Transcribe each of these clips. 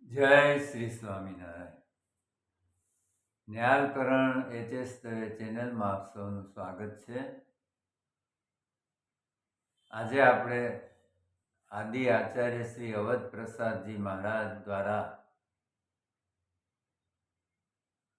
જય શ્રી સ્વામિનારાયણ. ન્યાલકરણ એચએસ દવે ચેનલમાં આપ સૌનું સ્વાગત છે. આજે આપણે આદિ આચાર્ય શ્રી અવધ પ્રસાદજી મહારાજ દ્વારા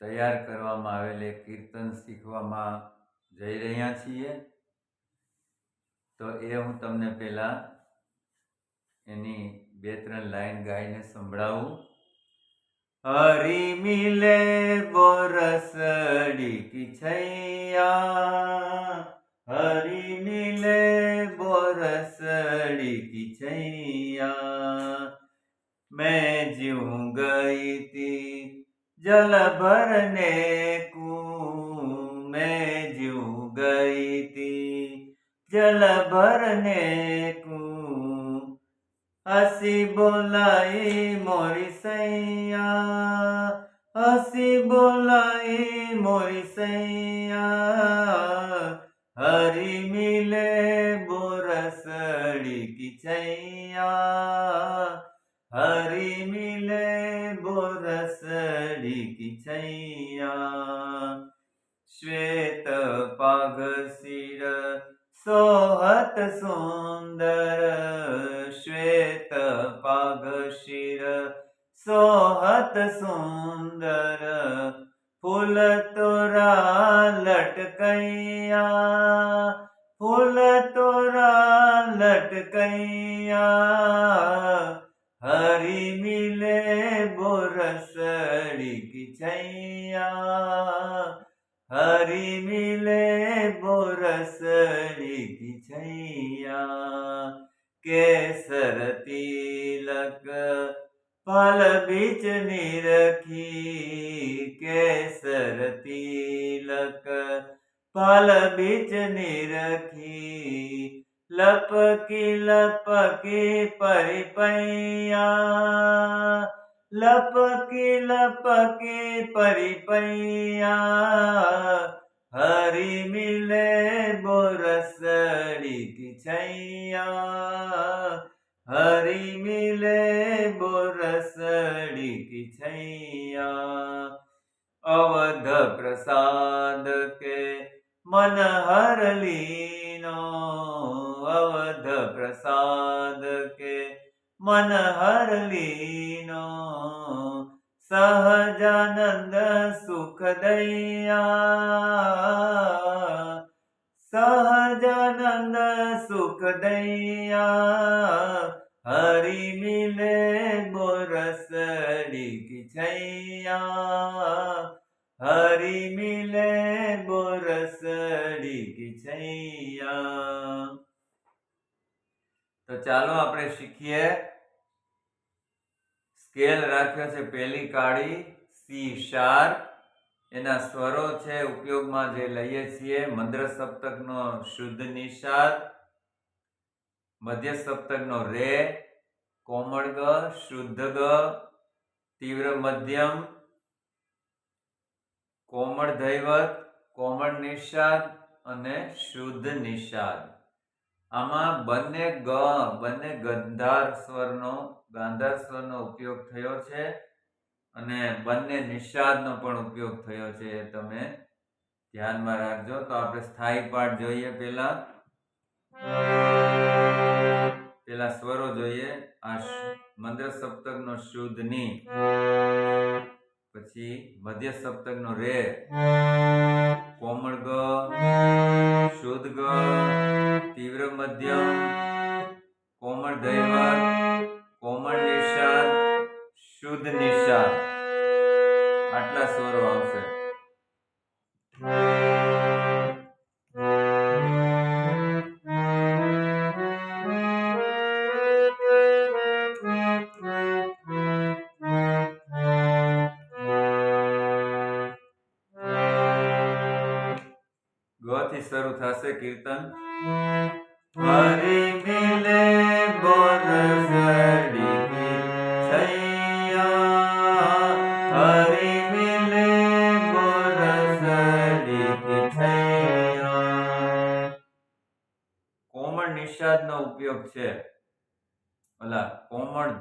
તૈયાર કરવામાં આવેલ એક કીર્તન શીખવામાં જઈ રહ્યા છીએ. તો એ હું તમને પહેલા એની 2-3 લાઈન ગાઈને સંભળાવું. हरि मिले बोरसड़ी की छैया, हरि मिले बोरसड़ी की छैया, मैं ज्यूं गई थी जल भरने को, मैं ज्यूं गई थी जल भरने को, हसी बोलाई मोरी सैया, हसी बोलाई मोरी सैया, हरि मिले बोरसड़ी की छैया, हरि मिले बोरसड़ी की छैया, श्वेत पाग सिर सोहत सुंदर, श्वेत पाग शिर सोहत सुंदर, फूल तोरा लटकैया, फूल तोरा लटकैया, हरि मिले बोरसड़ी की छैया, हरि मिले बोरसड़ी की छैया, केसर तिलक पाल बीच निरखी, केसर तिलक पाल बीच निरखी, लपकी लपकी परिपैया, लपकी लपकी परिपैया, हरि मिले बोरसड़ी की छैया, हरि मिले बोरसड़ी की छैया, अवध प्रसाद के मन हर लीनो, अवध प्रसाद के मन हर लीनो, सहजानंद सुख दैया, सहजानंद सुख दैया, हरि मिले बोरसड़ी की छैया, हरि मिले बोरसड़ी की छैया. તો ચાલો આપણે શીખીએ. સ્કેલ રાખ્યો છે પહેલી કાળી સી શાર્પ, એના સ્વરો છે ઉપયોગમાં જે લઈએ છીએ મંદ્ર સપ્તકનો શુદ્ધ નિષાદ, મધ્ય સપ્તકનો રે, કોમળ ગ, શુદ્ધ ગ, તીવ્ર મધ્યમ, કોમળ ધૈવત, કોમળ નિષાદ અને શુદ્ધ નિષાદ. આમાં બંને ગાંધાર સ્વરનો ઉપયોગ થયો છે અને બંને નિષાદનો પણ ઉપયોગ થયો છે. એ તમે ધ્યાનમાં રાખજો. તો આપણે સ્થાયી પાઠ જોઈએ. પેલા સ્વરો જોઈએ. આ મંદ્ર સપ્તકનો શુદ્ધ ની, પછી મધ્ય સપ્તકનો રે, કોમળ ગ, શુદ્ધ ગ, તીવ્ર મધ્યમ, કોમળ ધૈવત, કોમળ નિષાદ, શુદ્ધ નિષાદ, આટલા સ્વરો આવશે. ગ થી શરૂ થશે કીર્તન. હરિ મિલે બોરસડી की छैया, हरि मिले बोरसड़ी की छैया. કોમળ નિષાદનો ઉપયોગ છે. ઓલા કોમળ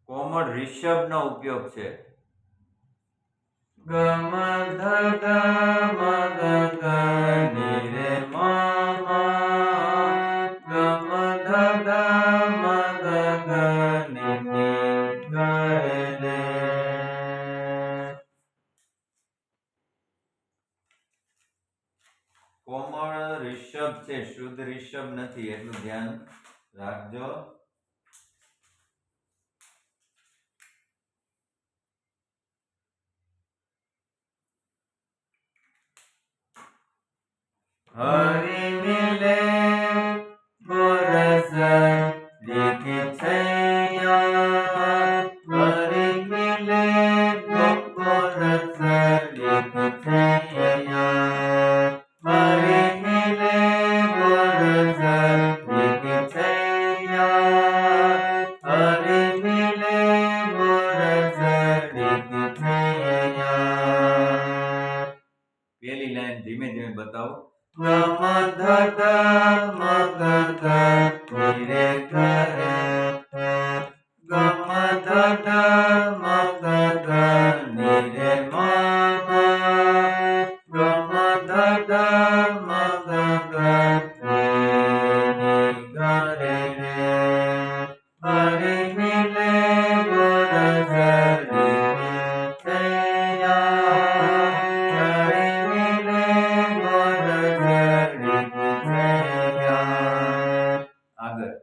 કોમળ રિષભ નો ઉપયોગ છે. ગ મ ધ ગ મ ગ ગ ની રે મ મ. ગ મ ધ ગ મ ગ ગ ની ગ રે. કોમળ રિષભ છે, શુદ્ધ રિષભ નથી, એટલું ધ્યાન રાખજો. હરી મિલે બોરસ લીધી છૈયા. હરી મિલે બોરસ લીધી છૈયા. હરી મિલે બોરસ લીધી છૈયા. હરી મિલે બોરસ લીધી છૈયા. પેલી લાઈન ધીમે ધીમે બતાવો. ગ મ ધ ગ મ ગ ગ ની રે ગ રે. ગ મ ધ ગ મ ગ ગ ની રે મ મ. ગ મ ધ ગ મ ગ ગ ની ગ રે રે. હરી મિલે બોરસ લીધી છૈયા. હરી મિલે બોરસ લીધી છૈયા. આગળ.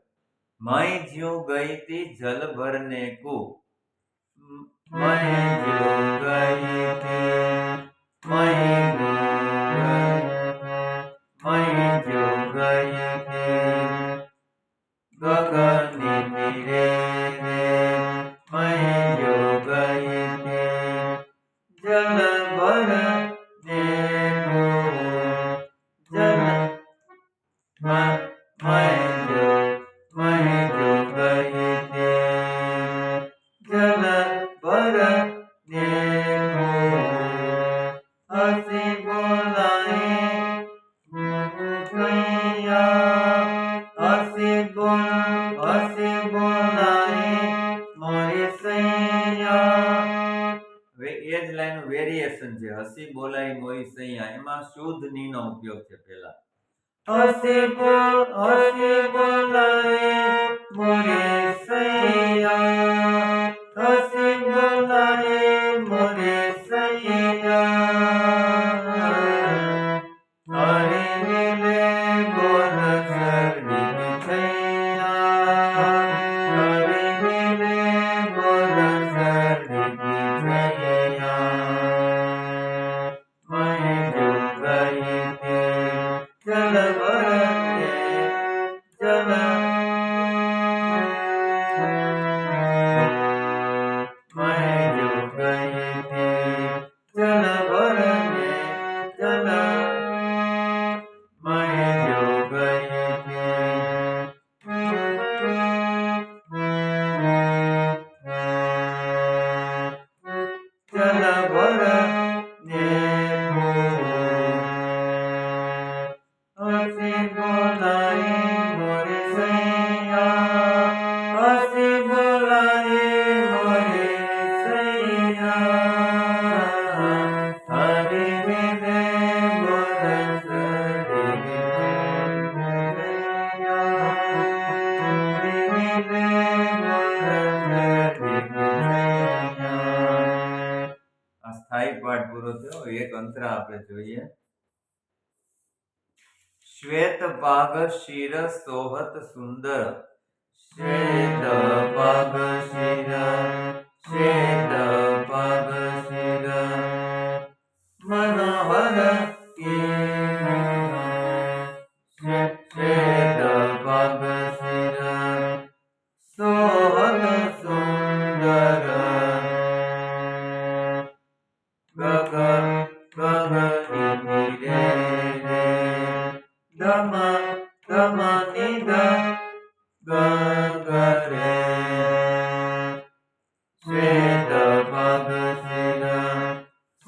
મય જ્યું ગઈ તી જલ ભરને કો. મય જ્યું ગઈ તી. મય જ્યું ગઈ તી. ગગનની રે રે. મય જ્યું ગઈ તી. જલ ભરને કો. જલ મય જ્યું ગઈ તી. જલ ભરને કો. હસી બોલાએ સૈયા. હસી બોલાએ મોરી સૈયા. હવે એ જ લાઈન વેરિએશન છે. હસી બોલાઈ મોરી સૈયા, એમાં શુદ્ધ ની નો ઉપયોગ છે. પેલા હસી બોલાએ મોરી સૈયા. હસી બોલાએ મોરી સૈયા. હરી મિલે બોરસ લીધી છૈયા. હરી મિલે બોરસ લીધી છૈયા. મય જ્યું ગઈ તી. જલ ભરને જલ. મય જ્યું ગઈ તી. જલ ભરને જલ. મય જ્યું ગઈ તી. જલ ભરને કો. હસી બોલાએ મોરી સૈયા. હસી બોલાએ મોરી સૈયા. હરી મિલે બોરસ લીધી છૈયા. હરી મિલે બોરસ લીધી છૈયા. આ સ્થાયી પાઠ પૂરો થયો. એક અંતરા આપણે જોઈએ. શ્વેત પાગ શિર સોહત સુંદર. શ્વેત પાગ શિર. શ્વેત પાગ શિર. મનોહર શ્વેત પાગ શિર. સોહત સુંદર. ગગની રે રે. ધમ ધમ નિધ ગ ગ રે. શ્વેત પગ શિર.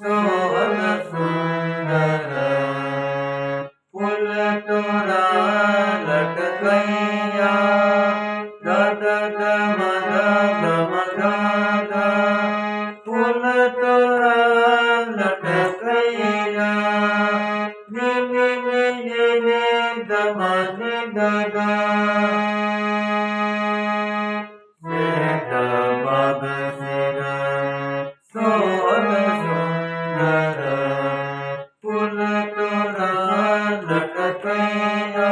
સોહન સુંદર. ફૂલ તોરા લટકૈયા. ધ ધ ધ મ ધ ગ મ ધ. રે ગગા શ્વેત પગ શિર સોલ સુંદર ફૂલ તોરા લટકૈયા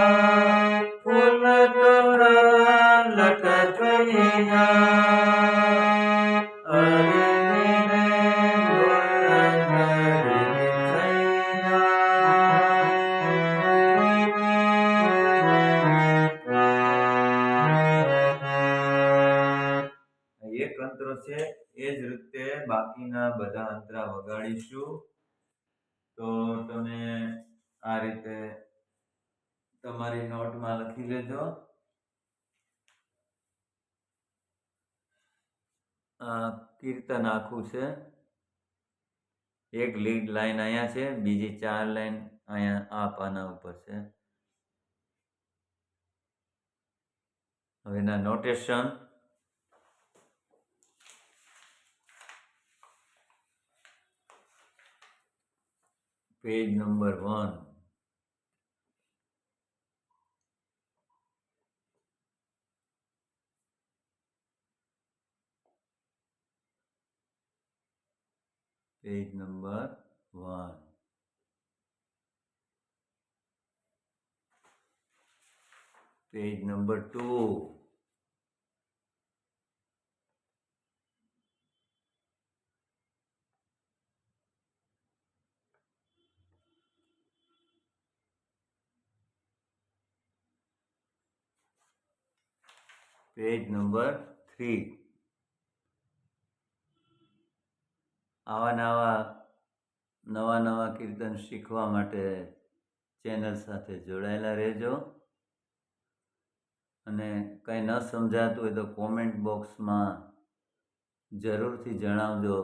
ફૂલ તોરા લટકૈયા અરે રે એક અંતરો છે એ જ રીતે બાકીના બધા અંતરા વગાડીશું. તો તમે આ રીતે તમારી નોટમાં લખી લેજો. આ કીર્તન આખું છે. એક લીડ લાઈન અહીંયા છે, બીજી 4 લાઈન અહીંયા આ પાના ઉપર છે. હવેના notation. Page number 1. Page number 1. Page number 2. Page number 3. આવા નવા કીર્તન શીખવા માટે ચેનલ સાથે જોડાયેલા રહેજો. અને કંઈ ન સમજાતું હોય તો કોમેન્ટ બોક્સમાં જરૂરથી જણાવજો.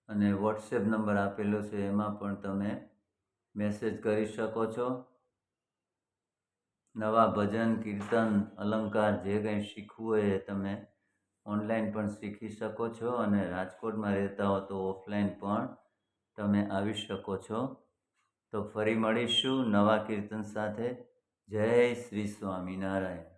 અને વોટ્સએપ નંબર આપેલો છે એમાં પણ તમે મેસેજ કરી શકો છો. નવા ભજન કીર્તન અલંકાર જે કંઈ શીખવું હોય એ તમે ઓનલાઈન પણ શીખી શકો છો, અને રાજકોટમાં રહેતા હો તો ઓફલાઈન પણ તમે આવી શકો છો. તો ફરી મળીશું નવા કીર્તન સાથે. જય શ્રી સ્વામિનારાયણ.